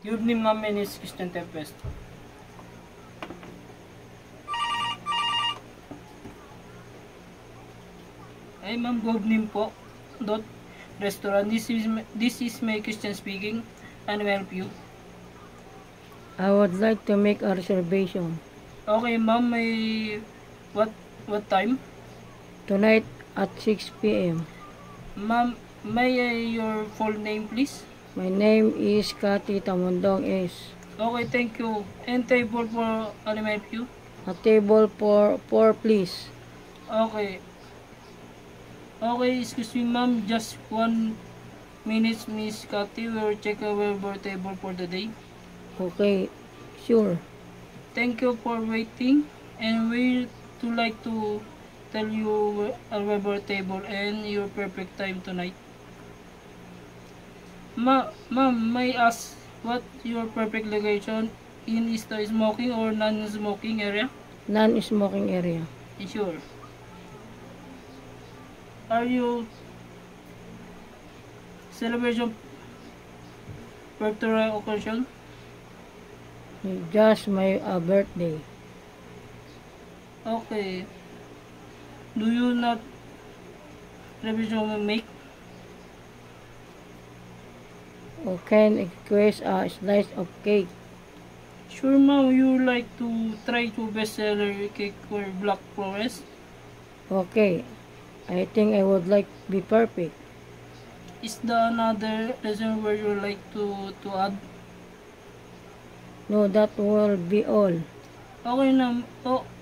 Good evening, ma'am. My name is Christian Tempest. Ay, ma'am, good evening po. Dot restaurant. This is my Christian speaking. And will help you. I would like to make a reservation. Okay, ma'am. May what time? Tonight at 6 p.m. Ma'am, may your full name, please? My name is Cathy Tamundong S. Okay, thank you. And table for and help you. A table for 4, please. Okay. Okay, excuse me, ma'am. Just 1 minute, Miss Cathy. We'll check our table for the day. Okay, sure. Thank you for waiting, and we would like to tell you our table and your perfect time tonight. Ma'am, may I ask what your perfect location in is the smoking or non-smoking area? Non-smoking area. Sure. Are you celebration birthday occasion? Just my birthday. Okay. Do you not celebration make? Or can request a slice of cake. Sure, ma'am. You like to try to bestseller cake or Black Forest? Okay, I think I would like be perfect. Is there another reason where you like to add? No, that will be all. Okay,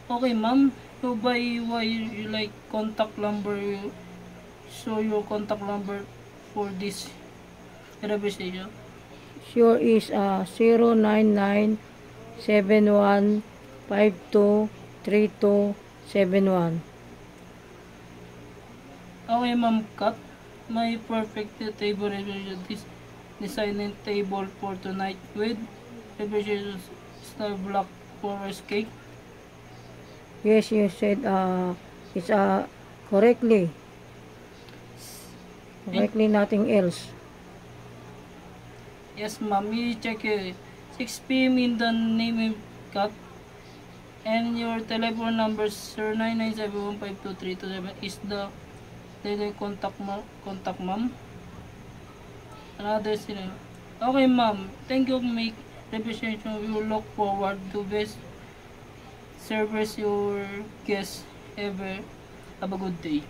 okay, ma'am. So by why you like contact number? You show your contact number for this reservation. Sure is 09971523271. Okay, ma'am. Cut. My perfect table reservation. This designing table for tonight with reservation star Black Forest cake. Yes, you said it's correctly. Correctly, nothing else. Yes, ma'am. You check 6 p.m. in the name cut. And your telephone number 0997152327 is the contact ma'am. Another scenario. Okay, ma'am. Thank you. Make representation. We will look forward to best service your guests ever. Have a good day.